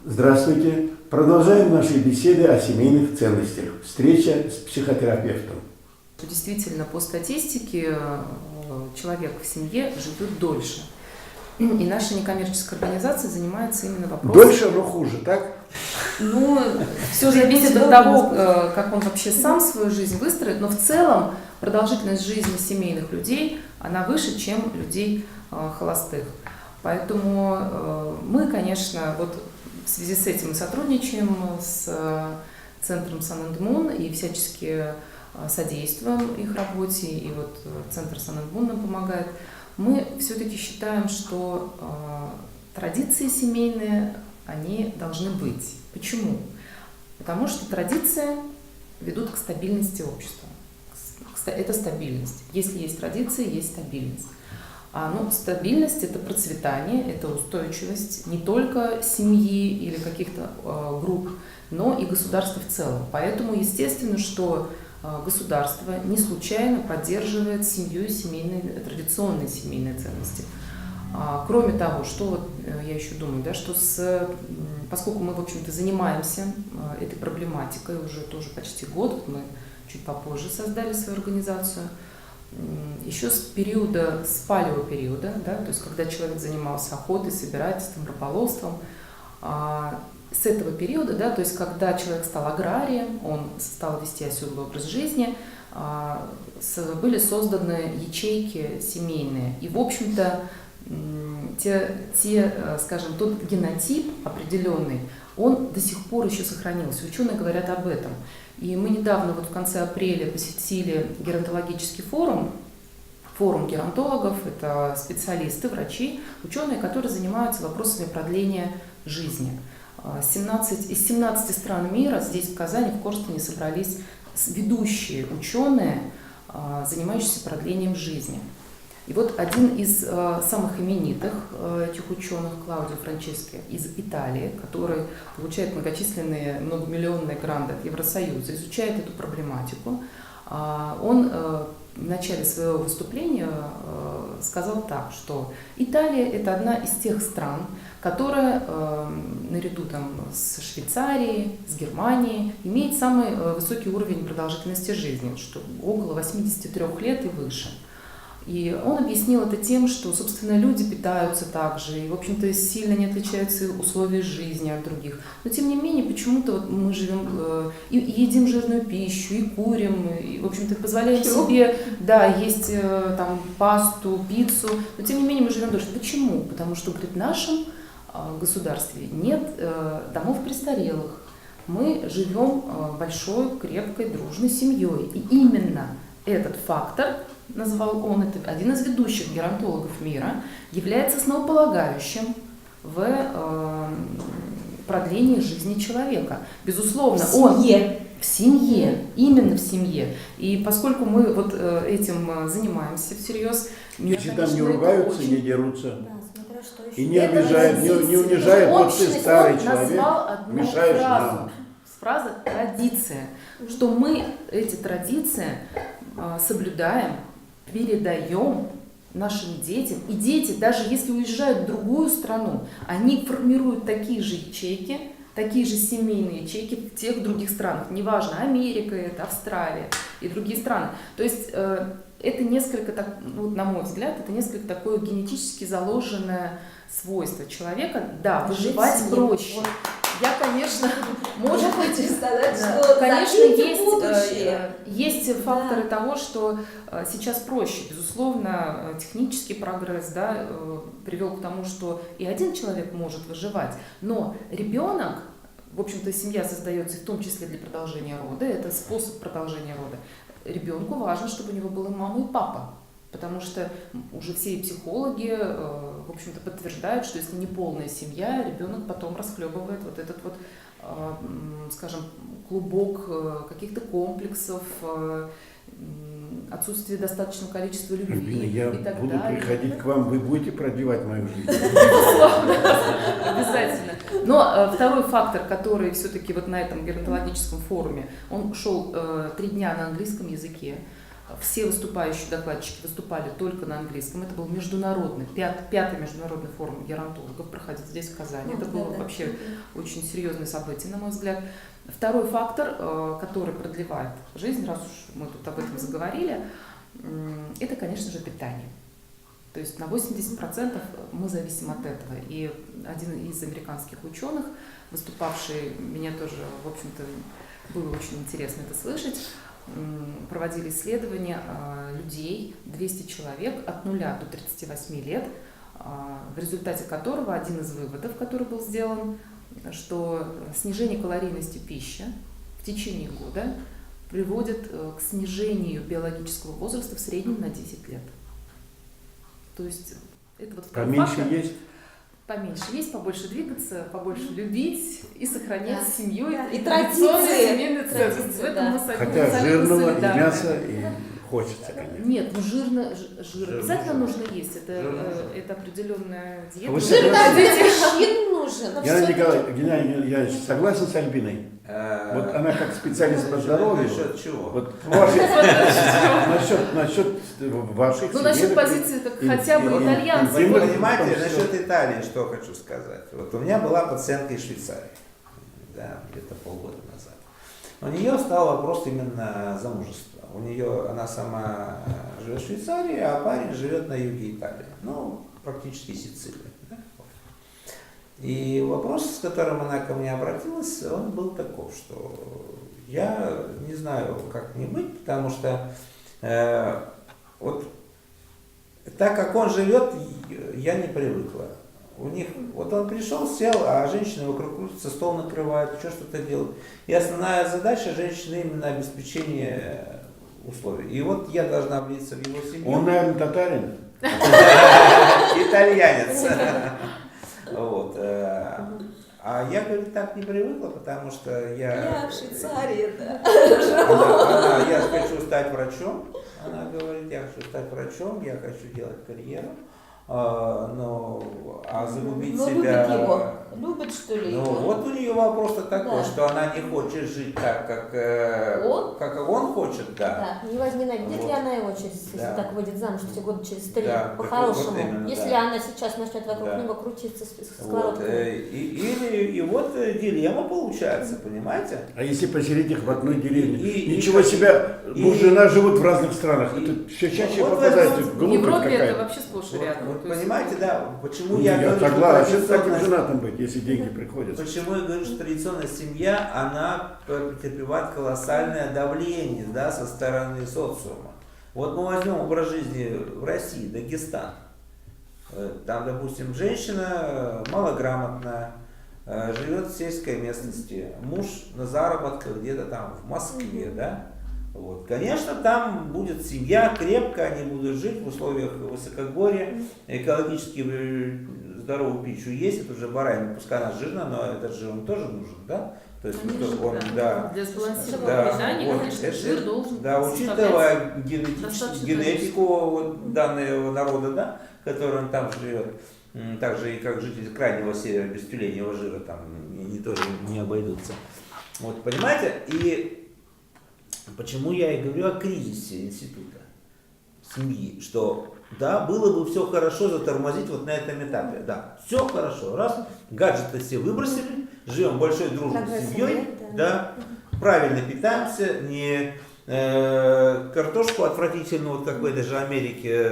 Здравствуйте. Продолжаем наши беседы о семейных ценностях. Встреча с психотерапевтом. Действительно, по статистике человек в семье живет дольше. И наша некоммерческая организация занимается именно вопросом... Дольше, но хуже, так? Ну, все зависит от того, как он вообще сам свою жизнь выстроит, но в целом продолжительность жизни семейных людей, она выше, чем людей холостых. Поэтому мы, конечно, вот в связи с этим мы сотрудничаем с центром Sun & Moon и всячески содействуем их работе, и вот центр Sun & Moon нам помогает. Мы все-таки считаем, что традиции семейные, они должны быть. Почему? Потому что традиции ведут к стабильности общества. Это стабильность. Если есть традиции, есть стабильность. Стабильность – это процветание, это устойчивость не только семьи или каких-то групп, но и государства в целом. Поэтому естественно, что государство не случайно поддерживает семью и традиционные семейные ценности. Кроме того, что вот я еще думаю, да, что поскольку мы, в общем-то, занимаемся этой проблематикой уже тоже почти год, мы чуть попозже создали свою организацию, еще с палеопериода, да, то есть когда человек занимался охотой, собирательством, рыболовством, с этого периода, да, то есть когда человек стал аграрием, он стал вести оседлый образ жизни, были созданы ячейки семейные. И, в общем-то, скажем, тот генотип определенный, он до сих пор еще сохранился. Ученые говорят об этом. И мы недавно, вот в конце апреля, посетили геронтологический форум геронтологов, это специалисты, врачи, ученые, которые занимаются вопросами продления жизни. Из 17 стран мира здесь, в Казани, в Корстене, собрались ведущие ученые, занимающиеся продлением жизни. И вот один из самых именитых этих ученых, Клаудио Франчески из Италии, который получает многочисленные многомиллионные гранты от Евросоюза, изучает эту проблематику, он в начале своего выступления сказал так, что Италия – это одна из тех стран, которая наряду с Швейцарией, с Германией имеет самый высокий уровень продолжительности жизни, что около 83 лет и выше. И он объяснил это тем, что, собственно, люди питаются так же, и, в общем-то, сильно не отличаются условия жизни от других. Но, тем не менее, почему-то вот мы живем и едим жирную пищу, и курим, и, в общем-то, позволяем себе, да, есть пасту, пиццу, но, тем не менее, мы живем дольше. Почему? Потому что, говорит, в нашем государстве нет домов престарелых. Мы живем большой, крепкой, дружной семьей. И именно этот фактор, назвал он, это один из ведущих геронтологов мира, является основополагающим в продлении жизни человека. Безусловно, в семье, именно в семье. И поскольку мы вот этим занимаемся всерьез, Дети там не ругаются, не дерутся. Да, что еще. И не обижают, не унижают, вот ты старый человек, мешаешь нам. Фраза «традиция», что мы эти традиции соблюдаем, передаем нашим детям. И дети, даже если уезжают в другую страну, они формируют такие же ячейки, такие же семейные ячейки в тех других странах. Неважно, Америка, это Австралия и другие страны. То есть это несколько, на мой взгляд, это несколько такое генетически заложенное свойство человека. Да, выживать проще. Я, конечно, может быть, конечно, есть факторы того, что сейчас проще. Безусловно, технический прогресс, да, привел к тому, что и один человек может выживать, но ребенок, в общем-то, семья создается в том числе для продолжения рода, это способ продолжения рода. Ребенку важно, чтобы у него была мама и папа. Потому что уже все психологи, в общем-то, подтверждают, что если не полная семья, ребенок потом расхлебывает вот этот вот, скажем, клубок каких-то комплексов, отсутствие достаточного количества любви. Альбина, я и так буду далее. приходить к вам, вы будете продлевать мою жизнь? Обязательно. Но второй фактор, который все-таки вот на этом геронтологическом форуме, он шел 3 дня на английском языке. Все выступающие докладчики выступали только на английском. Это был международный, пятый международный форум геронтологов, проходит здесь, в Казани. Это было вообще очень серьезное событие, на мой взгляд. Второй фактор, который продлевает жизнь, раз уж мы тут об этом заговорили, это, конечно же, питание. То есть на 80% мы зависим от этого. И один из американских ученых, выступавший, меня тоже, в общем-то, было очень интересно это слышать, проводили исследования людей, 200 человек от 0 до 38 лет, в результате которого один из выводов, который был сделан, что снижение калорийности пищи в течение года приводит к снижению биологического возраста в среднем на 10 лет. То есть это вот второй Поменьше фактор. есть? Поменьше есть, побольше двигаться, побольше любить и сохранять семью И традиционные традиции. семейные ценности. В этом мы Хотя абсолютно жирного и солидарны. мяса и хочется, конечно. Нет, ну жир обязательно нужно. нужно есть. Это определенная диета. Вы Жир согласны? для мужчин нужен. Геннадий Николаевич, согласен с Альбиной? Вот она как специалист по здоровью. Насчет чего? Вот насчет ваших Ну, насчет семейных позиции, как хотя бы и- итальянцев. и- Вы и- понимаете, и- насчет Италии, что хочу сказать. Вот у меня была пациентка из Швейцарии, да, где-то полгода назад. У нее стал вопрос именно замужества. Она сама живет в Швейцарии, а парень живет на юге Италии, ну, практически Сицилия. Да? И вопрос, с которым она ко мне обратилась, он был таков, что я не знаю, как мне быть, потому что вот так как он живет, я не привыкла. У них, вот он пришел, сел, а женщины вокруг крутятся, стол накрывают, еще что-то делают. И основная задача женщины именно обеспечение условий. И вот я должна влиться в его семью. Он, наверное, татарин? Итальянец. Вот. А я, говорит, так не привыкла, потому что Я в Швейцарии, да. я хочу стать врачом. Она говорит, я хочу стать врачом, я хочу делать карьеру. А загубить Но себя... любит его. Любит, что ли, Ну, его? вот у нее вопрос такой, Да. что она не хочет жить так, как он хочет, да. Да, не возненавидит Вот. ли она его, если Да. так выйдет замуж, все года через 3, Да, по-хорошему. вот именно, Если да. она сейчас начнет вокруг Да. него крутиться с Вот, сковородкой. и вот дилемма получается, понимаете? А если поселить их в одной деревне? И- Ничего себе, муж и жена живут в разных странах. и- Это все чаще вот попадается это в В глупость Европе это какая-то. вообще сплошь и рядом. Вот То есть, понимаете, да, почему Ну, я я говорю, что согласен, с таким традиционная- женатым быть, если деньги приходят. Почему я говорю, что традиционная семья, она претерпевает колоссальное давление, да, со стороны социума. Вот мы возьмем образ жизни в России, Дагестан. Там, допустим, женщина малограмотная, живет в сельской местности, муж на заработках где-то там в Москве, да. Вот. Конечно, там будет семья крепкая, они будут жить в условиях высокогорья, экологически здоровую пищу есть, это уже баранина, пускай она жирная, но этот жир он тоже нужен, да? То есть Конечно, он, да. да. Для сбалансированного Да, питания, вот, конечно, это- жир должен Да, составлять учитывая достаточно генетику вот, данного народа, да, который он там живет, так же и как жители крайнего севера без тюленевого жира там они тоже не обойдутся. Вот, понимаете? И почему я и говорю о кризисе института семьи, что да, было бы все хорошо затормозить вот на этом этапе. Да, все хорошо. Раз, гаджеты все выбросили, живем большой дружной Прогресса семьей, нет, да, правильно питаемся, не картошку отвратительную, вот как в этой же Америке,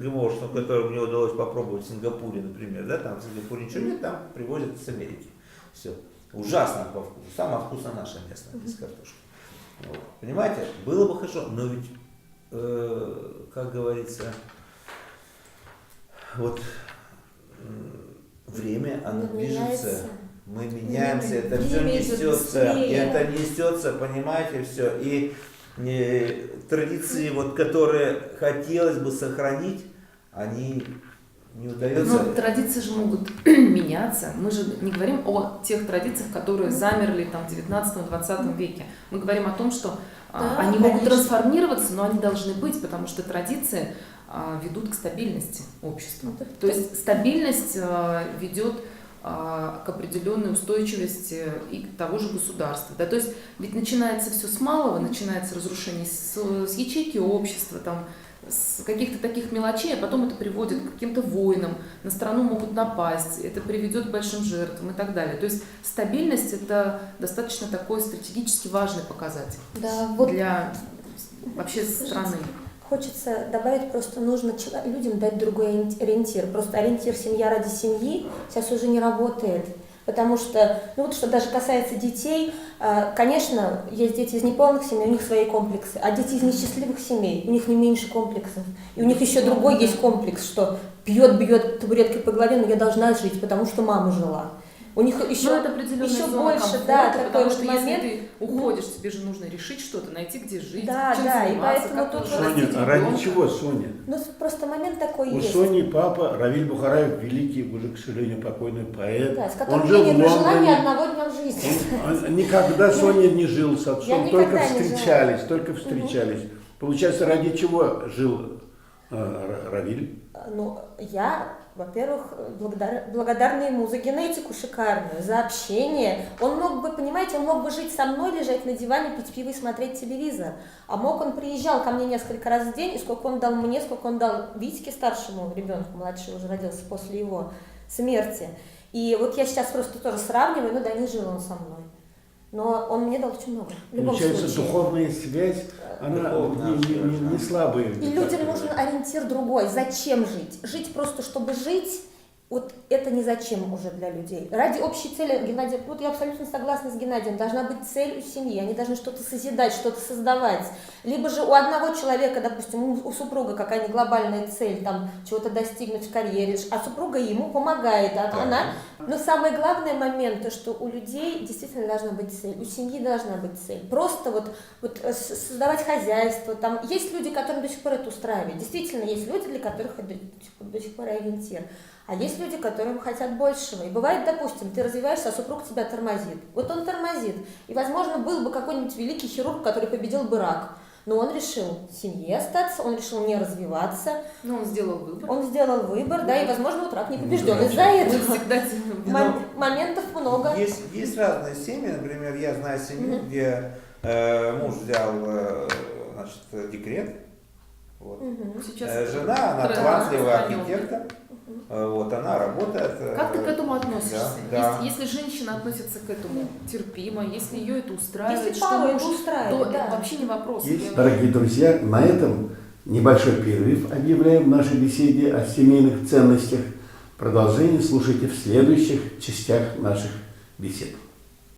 ГМОшную, которую мне удалось попробовать в Сингапуре, например, да, там в Сингапуре ничего нет, там привозят с Америки. Все. Ужасно по вкусу. Самое вкусно наша местная, без картошки. Вот. Понимаете, было бы хорошо, но ведь, как говорится, вот время, оно движется, Меняется. мы меняемся, это Время все идет несется, быстрее. это несется, понимаете, все. И традиции, вот, которые хотелось бы сохранить, они не удается. Но традиции же могут меняться. Мы же не говорим о тех традициях, которые замерли там, в 19-20 веке. Мы говорим о том, что Да, они могут конечно. трансформироваться, но они должны быть, потому что традиции ведут к стабильности общества. Ну, То есть стабильность ведет к определенной устойчивости и того же государства. Да? То есть ведь начинается все с малого, начинается разрушение с ячейки общества, там, с каких-то таких мелочей, а потом это приводит к каким-то войнам, на страну могут напасть, это приведет к большим жертвам и так далее. То есть стабильность – это достаточно такой стратегически важный показатель Да, вот для вообще страны. хочется добавить, просто нужно людям дать другой ориентир. Просто ориентир «семья ради семьи» сейчас уже не работает. Потому что, ну вот что даже касается детей, конечно, есть дети из неполных семей, у них свои комплексы, а дети из несчастливых семей, у них не меньше комплексов. И у них еще другой есть комплекс, что бьет табуреткой по голове, но я должна жить, потому что мама жила. У них еще, это определенная еще зона больше, комфорта, да, такой потому вот что момент. если ты уходишь, тебе же нужно решить что-то, найти, где жить, Да, чем да, и заниматься, поэтому как тут растить Соня, а ребенка. ради чего, Соня? Ну, просто момент такой У есть. Сони папа Равиль Бухараев, великий, уже, к сожалению, покойный поэт. Да, с Он которым жил я в не прожила ни Лондоне. одного дня в жизни. Никогда Соня не жил с Я отцом, никогда только не жила. встречались, только встречались. Получается, ради чего жил Равиль? Ну, я, во-первых, благодарна ему за генетику шикарную, за общение. Он мог бы, понимаете, он мог бы жить со мной, лежать на диване, пить пиво и смотреть телевизор. А мог он приезжал ко мне несколько раз в день, и сколько он дал мне, сколько он дал Витьке, старшему ребенку, младший уже родился после его смерти. И вот я сейчас просто тоже сравниваю, ну да, не жил он со мной. Но он мне дал очень много. В любом Получается, случае. духовная связь, она не слабая. И людям нужен ориентир другой. Зачем жить? Жить просто, чтобы жить, вот это не зачем уже для людей. Ради общей цели, Геннадий, вот я абсолютно согласна с Геннадием, должна быть цель у семьи, они должны что-то созидать, что-то создавать. Либо же у одного человека, допустим, у супруга какая-нибудь глобальная цель, там, чего-то достигнуть в карьере, а супруга ему помогает, она... Но самый главный момент, то, что у людей действительно должна быть цель, у семьи должна быть цель. Просто вот создавать хозяйство, там, есть люди, которым до сих пор это устраивает. Действительно, есть люди, для которых это до сих пор ориентир. А есть люди, которые хотят большего. И бывает, допустим, ты развиваешься, а супруг тебя тормозит. Вот он тормозит. И, возможно, был бы какой-нибудь великий хирург, который победил бы рак. Но он решил в семье остаться, он решил не развиваться. Но он сделал выбор. Он сделал выбор, да, и, возможно, вот рак не побежден. Да, Из-за этого Всегда моментов много. Есть разные семьи, например, я знаю семью, где муж взял значит, декрет. Вот. Сейчас Жена, она тренд талантливый сохранен. архитектор, вот, она работает. Как ты к этому относишься? Да. Если женщина относится к этому терпимо, если ее это устраивает, Если что пару муж, это устраивает, то да. это вообще не вопрос. Есть, дорогие друзья, на этом небольшой перерыв объявляем в нашей беседе о семейных ценностях. Продолжение слушайте в следующих частях наших бесед.